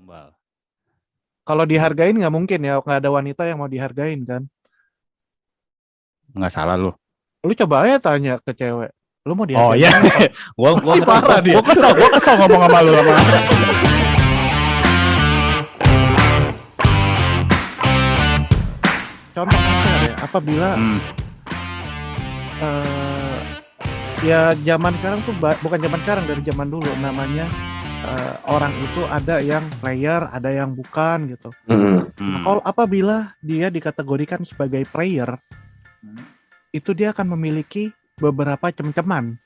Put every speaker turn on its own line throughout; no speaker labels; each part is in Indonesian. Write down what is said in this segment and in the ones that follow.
Gombal.
Kalau dihargain nggak mungkin ya, nggak ada wanita yang mau dihargain kan.
Nggak salah lu.
Lu coba aja tanya ke cewek, lu mau
Oh
dihargain
iya.
apa?
Gua
Pasti parah dia.
gua kesel ngomong sama lu sama.
Contoh kasar ya, apabila eh, ya zaman sekarang tuh bukan zaman sekarang, dari zaman dulu namanya orang itu ada yang player, ada yang bukan gitu. Nah, kalau apabila dia dikategorikan sebagai player, itu dia akan memiliki beberapa cem-ceman.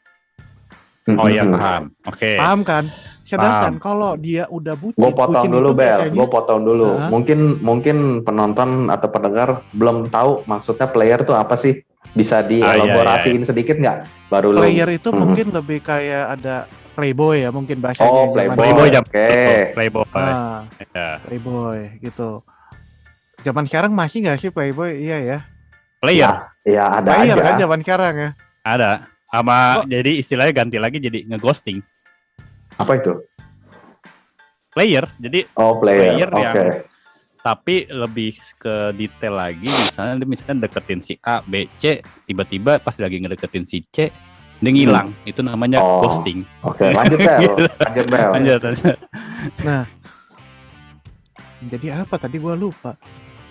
Oh iya paham. Oke.
Paham kan? Sedangkan kalau dia udah bucin,
gue potong dulu Bel, gue potong dulu.
Nah.
Mungkin penonton atau pendengar belum tahu maksudnya player tuh apa sih? Bisa dielaborasiin sedikit nggak? Baru
player itu mungkin lebih kayak ada playboy ya, mungkin bahasanya.
Oh playboy, oke.
Playboy.
Playboy gitu. Zaman sekarang masih nggak sih playboy? Iya ya.
Player. Ya ada
player
aja.
Kan zaman sekarang ya.
Ada. Sama jadi istilahnya ganti lagi jadi ngeghosting.
Apa itu?
Player. Jadi
player
yang tapi lebih ke detail lagi, misalnya deketin si A, B, C, tiba-tiba pas lagi ngedeketin si C dia ngilang. Itu namanya ghosting.
Oke, lanjut Bel.
Lanjut.
Nah, jadi apa tadi gua lupa.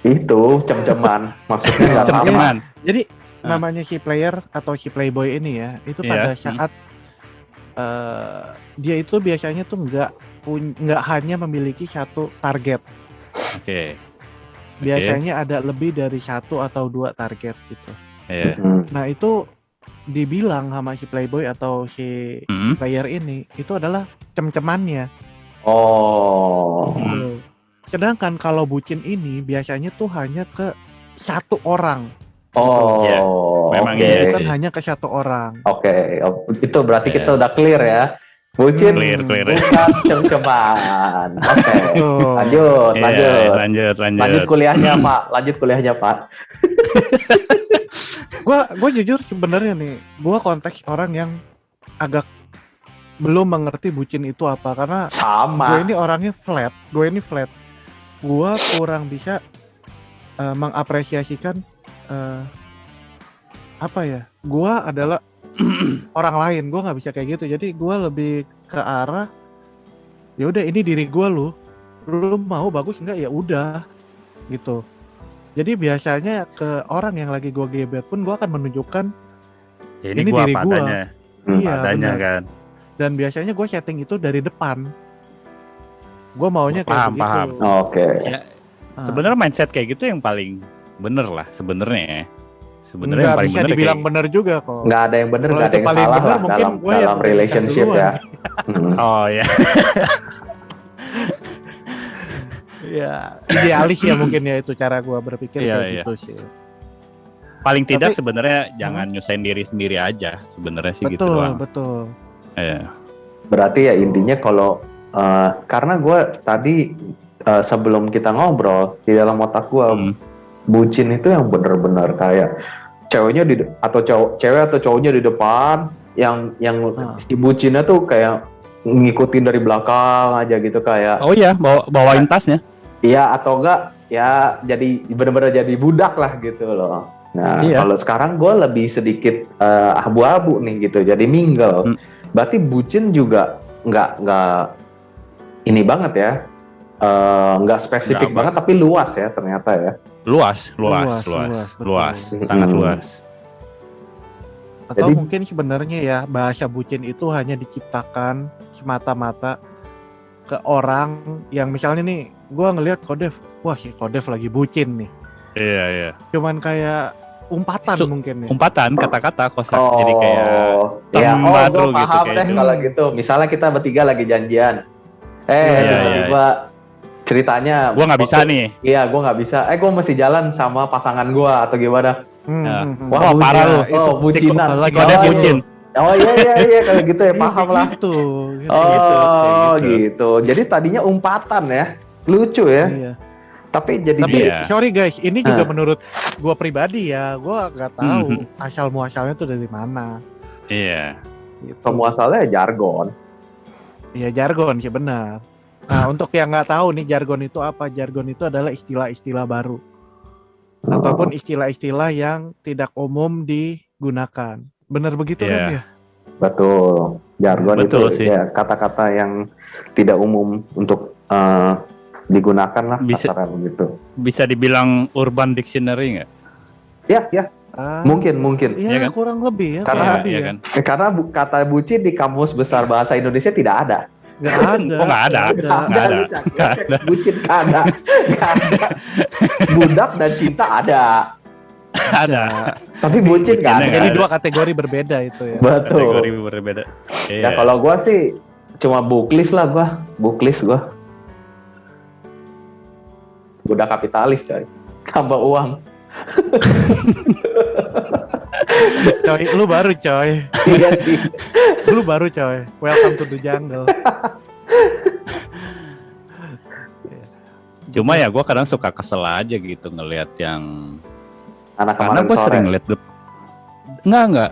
Itu cem-ceman, maksudnya nggak sama.
Jadi namanya si player atau si playboy ini ya, itu pada saat dia itu biasanya tuh nggak hanya memiliki satu target.
Oke.
Biasanya ada lebih dari satu atau dua target gitu. Nah itu dibilang sama si playboy atau si player ini itu adalah cem-cemannya. Sedangkan kalau bucin ini biasanya tuh hanya ke satu orang.
Memang
bukan hanya ke satu orang.
Oke. Itu berarti kita udah clear ya. Bucin
clear.
Bukan cem-ceman. Oke. Lanjut kuliahnya Pak.
Gua jujur sebenarnya nih, gua konteks orang yang agak belum mengerti bucin itu apa, karena
sama.
Gue ini orangnya flat. Gua kurang bisa mengapresiasikan apa ya? Gua adalah orang lain, gue nggak bisa kayak gitu. Jadi gue lebih ke arah ya udah ini diri gue, lu mau bagus nggak ya udah gitu. Jadi biasanya ke orang yang lagi gue gebet pun gue akan menunjukkan ini diri gue. Iya
adanya kan.
Dan biasanya gue setting itu dari depan. Gue maunya kayak begitu.
Oke.
Ya, sebenarnya mindset kayak gitu yang paling bener lah sebenarnya.
Sebenarnya yang paling bisa dibilang bener juga kok.
Nggak ada yang bener, nggak ada yang salah lah dalam relationship ya.
Oh ya.
Ya idealis ya mungkin ya itu cara gue berpikir kayak gitu sih.
Paling tidak sebenarnya jangan nyusahin diri sendiri aja sebenarnya sih gitu doang.
Betul.
Berarti ya intinya kalau karena gue tadi sebelum kita ngobrol di dalam otak gue bucin itu yang bener-bener kayak ceweknya cewek atau cowoknya di depan, yang si bucinnya tuh kayak ngikutin dari belakang aja gitu kayak.
Oh iya, bawain tasnya.
Iya atau enggak ya jadi bener-bener jadi budak lah gitu loh. Nah kalau sekarang gue lebih sedikit abu-abu nih gitu, jadi mingle. Berarti bucin juga nggak ini banget ya. Nggak spesifik banget tapi luas ya ternyata ya.
Luas, sangat luas.
Atau jadi, mungkin sebenarnya ya bahasa bucin itu hanya diciptakan semata-mata ke orang yang misalnya nih, gue ngelihat Kodev, wah si Kodev lagi bucin nih.
Iya.
Cuman kayak umpatan mungkin ya.
Umpatan kata-kata kosak jadi kayak
gue paham deh kalau gitu. Misalnya kita bertiga lagi janjian, tiba-tiba ceritanya
gue nggak bisa nih.
Iya, gue nggak bisa. Gue mesti jalan sama pasangan gue atau gimana?
Wah parah lu.
Bucinan.
Lagi ada bucin.
Oh iya kalau gitu ya paham lah. Gitu. Jadi tadinya umpatan ya, lucu ya.
Iya.
Tapi
sorry guys, ini juga menurut gue pribadi ya, gue nggak tahu asal muasalnya tuh dari mana.
Iya.
Gitu. Muasalnya jargon.
Iya jargon sih benar. Nah, untuk yang nggak tahu nih jargon itu apa? Jargon itu adalah istilah-istilah baru ataupun istilah-istilah yang tidak umum digunakan. Benar begitu kan ya?
Betul. Jargon
Betul
itu
sih.
ya kata-kata yang tidak umum untuk digunakan lah,
Bisa-
kasarnya begitu.
Bisa dibilang urban dictionary nggak?
Ya, mungkin.
Ya,
Iya kan?
kurang lebih ya.
Karena-
kurang lebih
Iya
ya.
kan?
Karena kata bucin di Kamus Besar Bahasa Indonesia tidak ada.
Nggak ada.
Oh, nggak ada.
Nggak
Nggak ada.
Lu cek bucin nggak ada. Nggak ada. Budak dan cinta ada.
Ada.
Tapi bucin nggak ada.
bucinnya
Jadi
nggak
dua kategori berbeda itu ya.
Betul.
Kategori berbeda.
Ya
Iya.
kalau gua sih cuma buklis lah gua. Budak kapitalis coy. Tambah uang.
Coy, lu baru coy.
Iya sih.
Lu baru coy. Welcome to the jungle.
Cuma ya gue kadang suka kesel aja gitu ngelihat yang
Anak
karena
kemarin
gue
sore.
sering ngeliat nggak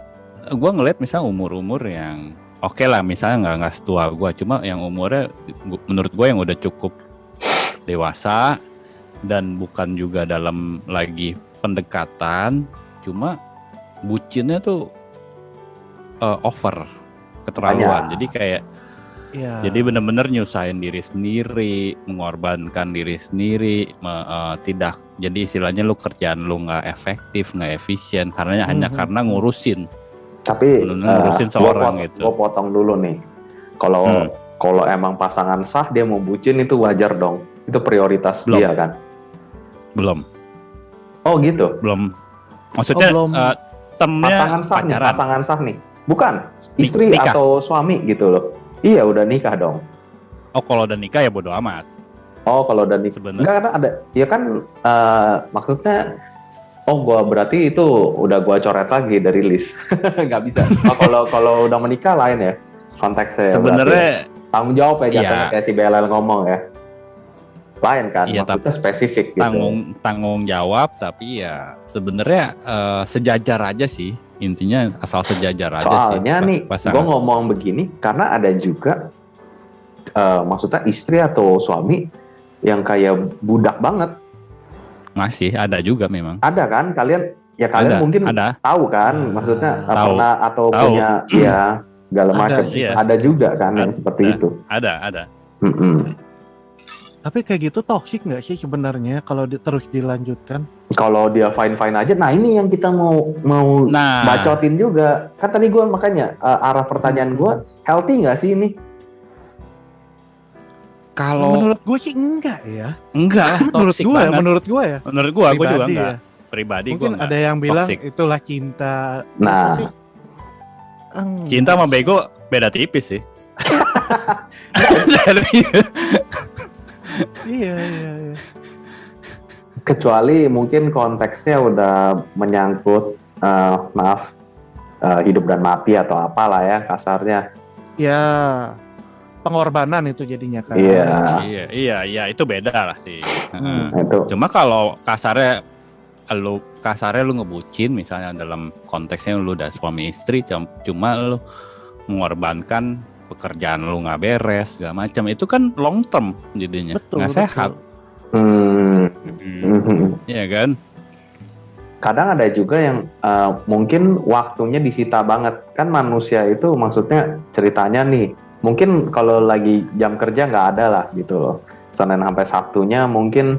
gue ngeliat misalnya umur yang oke lah misalnya nggak setua gue, cuma yang umurnya menurut gue yang udah cukup dewasa dan bukan juga dalam lagi pendekatan, cuma bucinnya tuh over keterlaluan. Jadi kayak
Iya.
jadi benar-benar nyusahin diri sendiri, mengorbankan diri sendiri, tidak. Jadi istilahnya lu kerjaan lu nggak efektif, nggak efisien, hanya karena ngurusin.
Tapi
ngurusin seorang gitu.
Gue potong dulu nih. Kalau emang pasangan sah dia mau bucin itu wajar dong. Itu prioritas
Belum.
dia kan.
Belum.
Oh gitu.
Belum. Maksudnya
belum.
termnya
Pasangan sah nih. Bukan istri
Nikah.
atau suami gitu loh. Iya udah nikah dong.
Oh kalau udah nikah ya bodo amat.
Oh kalau udah nikah.
Sebenarnya.
Enggak, karena ada. Ya kan maksudnya. Oh gua berarti itu udah gua coret lagi dari list. Nggak bisa. Oh, kalau udah menikah lain ya konteksnya.
Sebenarnya
Tanggung jawab ya jatuhnya
Iya.
kayak si Belal ngomong ya. Lain kan,
Iya,
maksudnya spesifik gitu.
tanggung jawab, tapi ya sebenarnya sejajar aja sih. Intinya asal sejajar aja sih.
Soalnya nih, gue ngomong begini karena ada juga maksudnya istri atau suami yang kayak budak banget.
Masih ada juga memang.
Ada kan? Kalian mungkin
ada.
tahu kan? Maksudnya
Tahu.
pernah atau
Tahu.
punya ya segala
Ada
macam.
sih,
Iya.
Ada juga kan yang seperti itu.
Ada.
Tapi kayak gitu toksik nggak sih sebenarnya kalau terus dilanjutkan?
Kalau dia fine aja, nah ini yang kita mau bacotin juga. Kan tadi gue makanya arah pertanyaan gue, healthy nggak sih ini?
Kalau
menurut gue sih enggak ya.
enggak lah,
menurut
toxic
gue
banget.
menurut gue ya.
Menurut gue juga
Pribadi
enggak.
ya.
Pribadi gue
Mungkin
enggak.
ada yang bilang
Toxic.
itulah cinta.
Nah.
Tapi,
Cinta sama bego beda tipis sih.
Iya.
Kecuali mungkin konteksnya udah menyangkut hidup dan mati atau apalah ya kasarnya.
Ya pengorbanan itu jadinya kan.
Iya, itu beda lah sih.
Itu.
Cuma kalau kasarnya lu ngebucin misalnya dalam konteksnya lu udah suami istri, cuma lu mengorbankan pekerjaan lu nggak beres segala macam, itu kan long term jadinya nggak sehat. Iya kan?
Kadang ada juga yang mungkin waktunya disita banget. Kan manusia itu maksudnya ceritanya nih, mungkin kalau lagi jam kerja nggak ada lah gitu loh. Senin sampai Sabtunya mungkin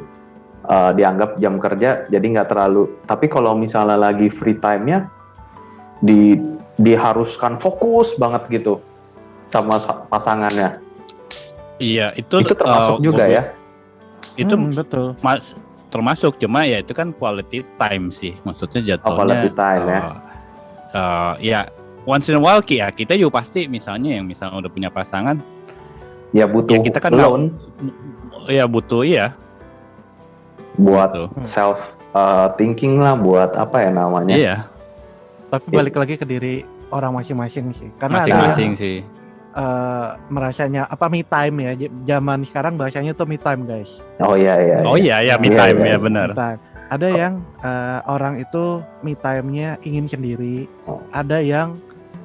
dianggap jam kerja, jadi nggak terlalu. Tapi kalau misalnya lagi free time-nya, diharuskan fokus banget gitu sama pasangannya.
Iya, itu
termasuk juga ya.
Itu
betul.
Termasuk, cuma ya itu kan quality time sih, maksudnya jatuhnya.
Quality time ya.
Ya once in a while ya kita juga pasti misalnya udah punya pasangan.
Ya butuh
ya kita kan
alone.
Ya butuh
buat
gitu.
self thinking lah, buat apa ya namanya.
Iya.
Tapi balik lagi ke diri orang masing-masing sih. Karena
masing-masing sih.
merasanya apa me time ya, zaman sekarang bahasanya tuh me time guys.
Oh iya.
Me time ya benar.
Ada yang orang itu me time-nya ingin sendiri, ada yang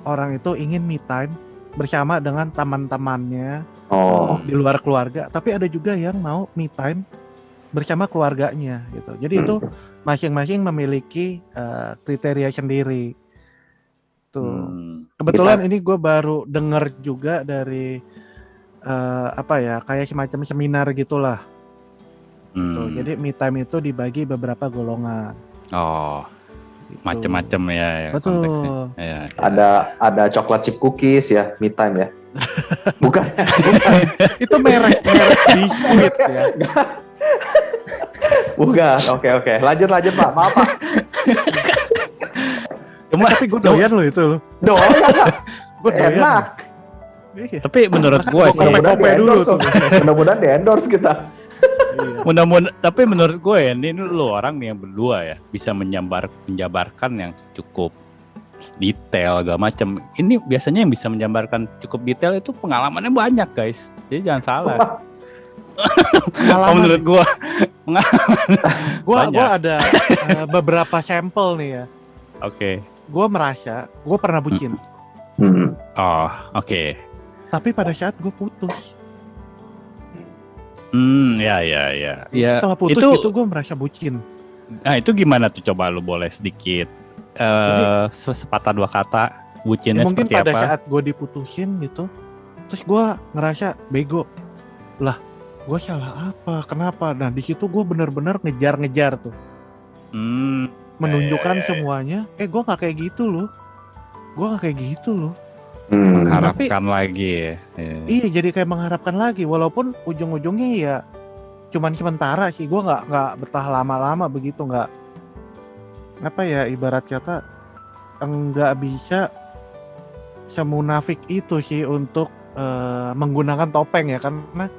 orang itu ingin me time bersama dengan teman-temannya
Oh.
di luar keluarga, tapi ada juga yang mau me time bersama keluarganya gitu. Jadi itu masing-masing memiliki kriteria sendiri. Tuh. Kebetulan ini gue baru denger juga dari kayak semacam seminar gitulah. Tuh, jadi me time itu dibagi beberapa golongan.
Oh, gitu. Macem-macem ya
betul.
Konteksnya. Ya.
Ada coklat chip cookies ya, me time ya. Bukan.
Itu merek biskuit ya.
Bukan. Oke. Lanjut Pak. Maaf Pak.
Tapi gue doyan lo itu lo.
Doyan.
Gue doyan.
Enak.
Iya.
Tapi menurut gue sih,
mudah-mudahan di-endorse kita.
Tapi menurut gue ya, ini lo orang nih yang berdua ya bisa menjabarkan yang cukup detail segala macam. Ini biasanya yang bisa menjabarkan cukup detail itu pengalamannya banyak guys. Jadi jangan salah.
Pengalaman
menurut gue,
gue ada beberapa sampel nih ya.
Oke.
Gue merasa gue pernah bucin.
Oh, oke.
Tapi pada saat gue putus.
Ya.
Setelah putus itu gue merasa bucin.
Nah itu gimana tuh, coba lu boleh sedikit sepatah dua kata bucinnya
mungkin
seperti apa?
Mungkin pada saat gue diputusin gitu, terus gue ngerasa bego. Lah, gue salah apa? Kenapa? Nah di situ gue benar-benar ngejar tuh. Menunjukkan semuanya. Gue nggak kayak gitu loh.
Mengharapkan lagi ya.
Iya, jadi kayak mengharapkan lagi, walaupun ujung-ujungnya ya cuman sementara sih. Gue nggak betah lama-lama begitu, nggak ibarat kata nggak bisa semunafik itu sih untuk menggunakan topeng ya, karena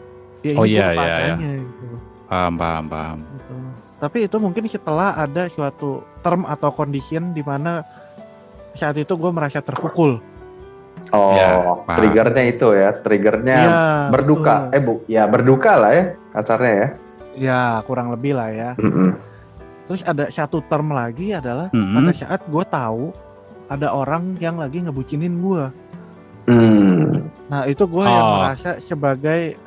ya ini padanya gitu.
Paham.
Gitu. Tapi itu mungkin setelah ada suatu term atau condition di mana saat itu gue merasa terpukul.
Oh, triggernya itu ya, berduka. Berduka lah ya, kasarnya ya.
Ya, kurang lebih lah ya. Terus ada satu term lagi adalah pada saat gue tahu ada orang yang lagi ngebucinin gue. Nah, itu gue yang merasa sebagai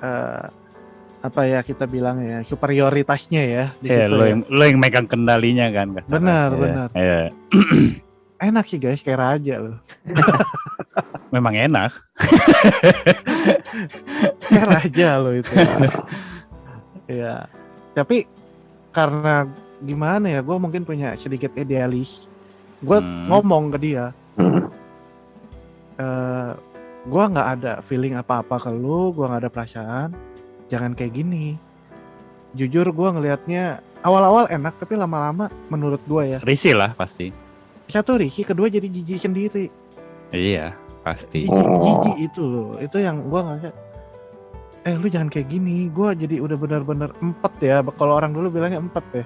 kita bilang ya, superioritasnya ya di situ.
Lo yang megang kendalinya kan.
Benar.
Iya.
Enak sih guys, kayak raja loh.
Memang enak.
Kayak raja loh itu. Ya. Tapi karena gimana ya, gue mungkin punya sedikit idealis. Gue ngomong ke dia, gue nggak ada feeling apa-apa ke lu, gue nggak ada perasaan. Jangan kayak gini. Jujur gue ngelihatnya awal-awal enak, tapi lama-lama menurut gue ya
risih lah pasti.
Satu risih, kedua jadi jijik sendiri.
Iya pasti.
Jijik itu loh, itu yang gue ngerasa. Lu jangan kayak gini. Gue jadi udah benar-benar empet ya. Kalau orang dulu bilangnya empet ya.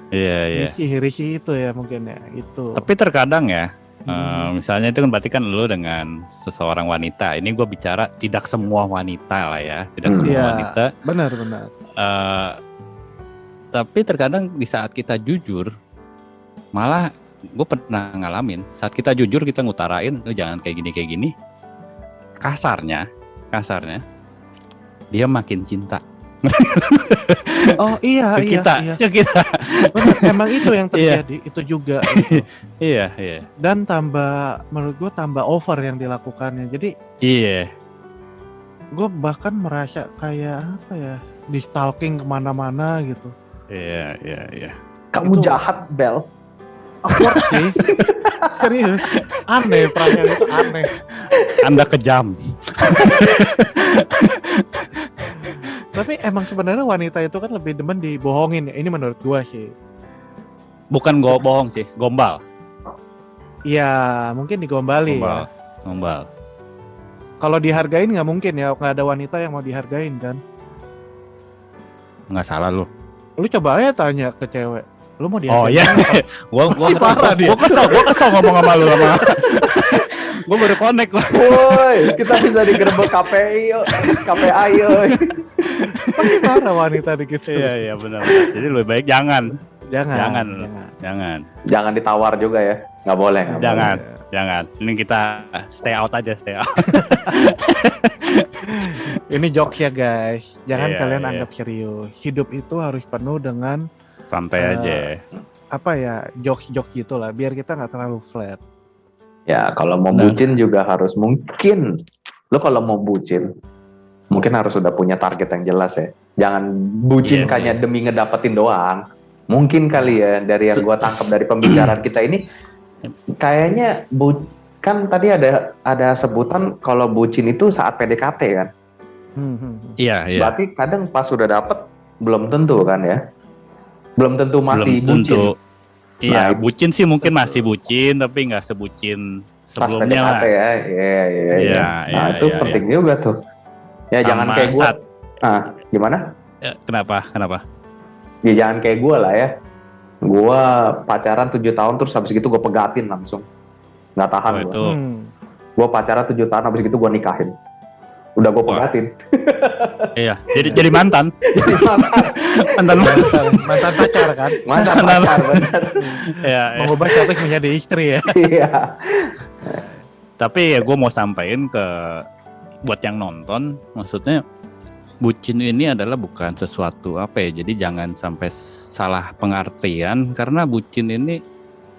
Iya.
Risih itu ya mungkin ya itu.
Tapi terkadang ya, misalnya itu kan berarti kan lu dengan seseorang wanita. Ini gue bicara tidak semua wanita lah ya, tidak semua wanita.
Benar.
Tapi terkadang di saat kita jujur, malah gue pernah ngalamin saat kita jujur, kita ngutarain, lu jangan kayak gini. Kasarnya, dia makin cinta.
Oh iya.
Kita.
Benar, emang itu yang terjadi, itu juga. Gitu.
Iya.
Dan menurut gue tambah over yang dilakukannya. Jadi gue bahkan merasa kayak di stalking kemana-mana gitu.
Iya.
Kamu jahat, Bel.
Awkward sih. Serius. Aneh, perasaan itu aneh.
Anda kejam.
Tapi emang sebenarnya wanita itu kan lebih demen dibohongin ya. Ini menurut gua sih.
Bukan bohong sih, gombal.
Iya, mungkin digombali.
Gombal.
Kalau dihargain nggak mungkin ya, nggak ada wanita yang mau dihargain kan.
Nggak salah lu.
Lu coba aja tanya ke cewek. Lu mau dihargain?
Oh iya. Gua
parah dia.
Gua kesel ngomong sama lu sama. Gua baru connect.
Woi, kita bisa digerebek KPI yuk.
Pasti parah wanita gitu.
Iya benar. Jadi lebih baik jangan.
Jangan ditawar juga ya. Nggak boleh.
Jangan. Ini kita stay out aja.
Ini jokes ya guys, jangan
Iya,
kalian
iya.
anggap serius. Hidup itu harus penuh dengan
Santai
Eh,
aja.
apa ya, jokes-jokes gitu lah, biar kita nggak terlalu flat.
Ya kalau mau
Nah.
bucin juga harus mungkin. Lo kalau mau bucin, mungkin harus sudah punya target yang jelas ya. Jangan bucin
Iya sih.
hanya demi ngedapetin doang. Mungkin kali ya dari yang gua tangkap dari pembicaraan kita ini, kayaknya kan tadi ada sebutan kalau bucin itu saat PDKT kan.
Iya, iya.
Berarti kadang pas sudah dapet belum tentu kan ya. Belum tentu masih
Belum
bucin.
tentu. Iya,
Nah,
bucin sih mungkin masih bucin, tapi nggak sebucin
Pas
sebelumnya
PDKT
lah.
ya. Iya.
Iya,
Nah,
iya,
itu
iya,
penting juga tuh. Ya jangan
Sama
kayak gua.
saat-
Gimana?
Kenapa?
Ya jangan kayak gua lah ya. Gua pacaran 7 tahun terus habis gitu gua pegatin langsung. Nggak tahan
Oh,
gua.
itu
Gua pacaran 7 tahun habis gitu gua nikahin. Udah gua
Wah.
pegatin.
iya. Jadi mantan. mantan.
Mantan pacar kan,
Mantan pacar bener.
Iya, iya.
mengubah status menjadi istri ya.
Iya.
Tapi ya gue mau sampaikan buat yang nonton, maksudnya bucin ini adalah bukan sesuatu apa ya, jadi jangan sampai salah pengertian, karena bucin ini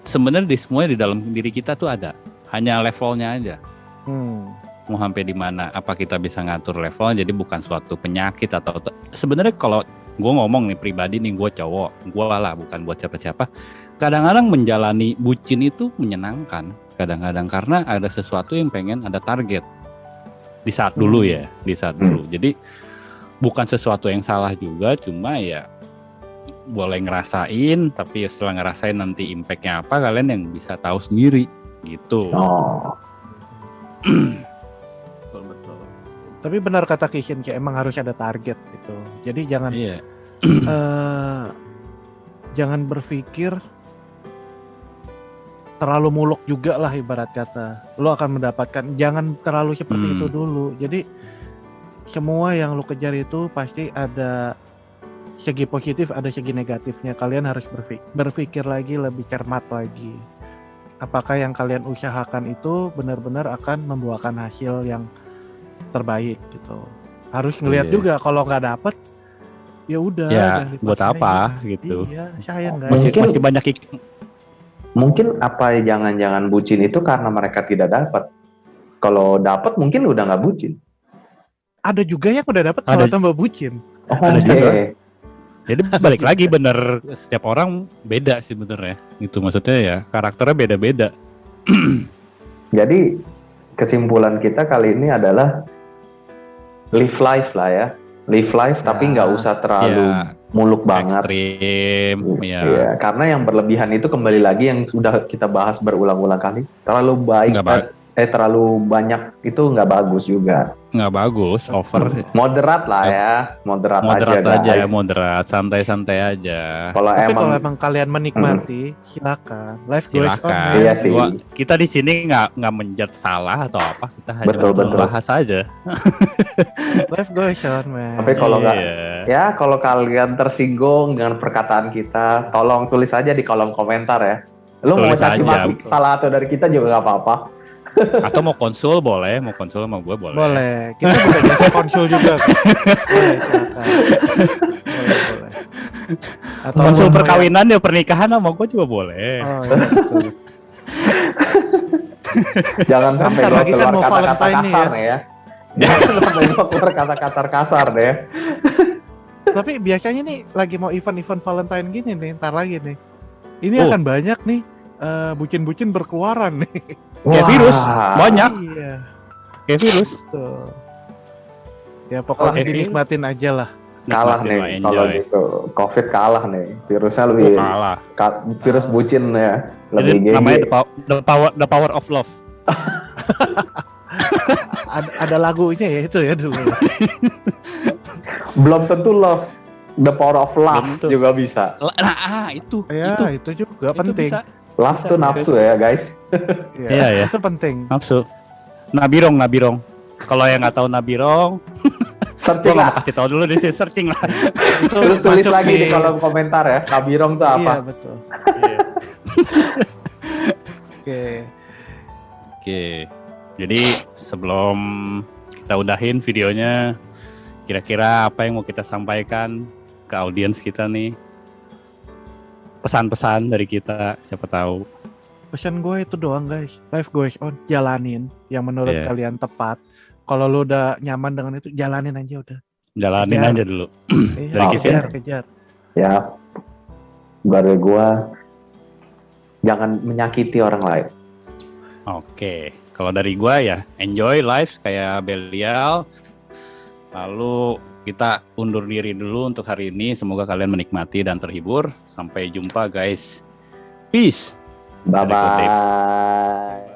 sebenarnya semuanya di dalam diri kita tuh ada, hanya levelnya aja. Mau sampai di mana, apa kita bisa ngatur levelnya, jadi bukan suatu penyakit atau sebenarnya kalau gue ngomong nih pribadi nih, gue cowok, gue lah bukan buat siapa-siapa, kadang-kadang menjalani bucin itu menyenangkan kadang-kadang karena ada sesuatu yang pengen ada target di saat dulu ya, di saat dulu. Jadi bukan sesuatu yang salah juga, cuma ya boleh ngerasain, tapi setelah ngerasain nanti impactnya apa kalian yang bisa tahu sendiri gitu.
Oh.
Betul.
Tapi benar kata Kishin, kayak emang harus ada target gitu. Jadi jangan
Iya.
jangan berpikir terlalu muluk juga lah, ibarat kata. Lo akan mendapatkan, jangan terlalu seperti itu dulu. Jadi semua yang lo kejar itu pasti ada segi positif, ada segi negatifnya. Kalian harus berpikir lagi, lebih cermat lagi. Apakah yang kalian usahakan itu benar-benar akan membuahkan hasil yang terbaik gitu. Harus ngelihat
Iya.
juga, kalau nggak dapet ya udah,
Ya,
jangan
buat
dipaksain.
apa gitu.
Iya, sayang guys.
Masih banyak
Mungkin apa jangan-jangan bucin itu karena mereka tidak dapat. Kalau dapat mungkin udah nggak bucin.
Ada juga yang udah dapet
Ada.
malah tambah bucin.
Oh,
Ada
oke.
juga. Jadi balik lagi, bener setiap orang beda sih bener ya. Itu maksudnya ya, karakternya beda-beda.
Jadi kesimpulan kita kali ini adalah live life lah ya. Live life tapi nggak usah terlalu
Ya,
muluk banget.
ekstrim. Ya.
Iya, karena yang berlebihan itu kembali lagi yang sudah kita bahas berulang-ulang kali. Terlalu baik,
Nggak
terlalu banyak itu nggak bagus juga.
Nggak bagus, over.
Moderat lah ya, moderat
Moderat
aja,
aja,
guys.
moderat, santai-santai aja.
Kalau
Tapi kalau
emang
emang kalian menikmati, silakan. Life goes on.
Silakan.
man.
Iya sih.
Kita di sini nggak menjudge salah atau apa, kita hanya
Betul, betul.
bahas aja.
Life goes on, man.
Tapi kalau nggak,
Iya.
ya kalau kalian tersinggung dengan perkataan kita, tolong tulis aja di kolom komentar ya. Lu mau
Tulis
caci
aja.
maki salah atau dari kita juga nggak apa-apa.
Atau mau konsul boleh, mau konsul sama gue boleh.
Boleh. Kita bisa jasa konsul juga. Boleh, silakan. Boleh. Atau
Konsul
mau-
perkawinan ya, pernikahan sama gue juga boleh.
Oh, iya, betul.
Jangan
Bentar
sampai gua
lagi kan
keluar
mau
kata-kata
Valentine nih
kasar ya. Jangan sampai gua keluar kata-kata kasar deh.
Tapi biasanya nih lagi mau event-event Valentine gini nih, ntar lagi nih. Ini
Oh.
akan banyak nih bucin-bucin berkeluaran nih.
Kayak virus, banyak.
Iya,
Kayak virus.
tuh. Ya pokoknya
Wah, ini-
dinikmatin aja lah.
Kalah
Nikmatin
nih
lah,
kalau
enjoy.
gitu. Covid kalah nih. Virusnya lebih
Kalah.
virus bucin ya.
Jadi
Lebih
namanya
GG.
the power of love.
Ada lagunya ya itu ya dulu.
Belum tentu love. The power of lust
tentu.
juga bisa.
Nah, itu.
Ya
itu.
itu juga
Itu
penting.
bisa.
Lust tuh nafsu ya guys.
Iya, ya.
Itu penting.
Nafsu. Nabirong. Kalau yang nggak tahu Nabirong,
Searching
gue nggak
lah.
kasih tahu dulu di sini, searching lah.
Itu
Terus tulis
masuk
lagi di kolom komentar ya. Kabirong tuh apa?
Iya betul.
Iya.
Oke.
Oke. Jadi sebelum kita kita udahin videonya. Kira-kira apa yang mau kita sampaikan ke audiens kita nih? Pesan-pesan dari kita, siapa tahu.
Pesan gue itu doang guys, life goes on, jalanin yang menurut
Iya.
kalian tepat. Kalau lu udah nyaman dengan itu, jalanin aja udah.
Jalanin
Kejar.
aja dulu.
Iya,
Dari Kis ya?
kejar.
Ya, dari gua jangan menyakiti orang lain.
Oke, kalau dari gua ya enjoy life kayak Belial. Lalu kita undur diri dulu untuk hari ini. Semoga kalian menikmati dan terhibur. Sampai jumpa guys. Peace.
Bye-bye.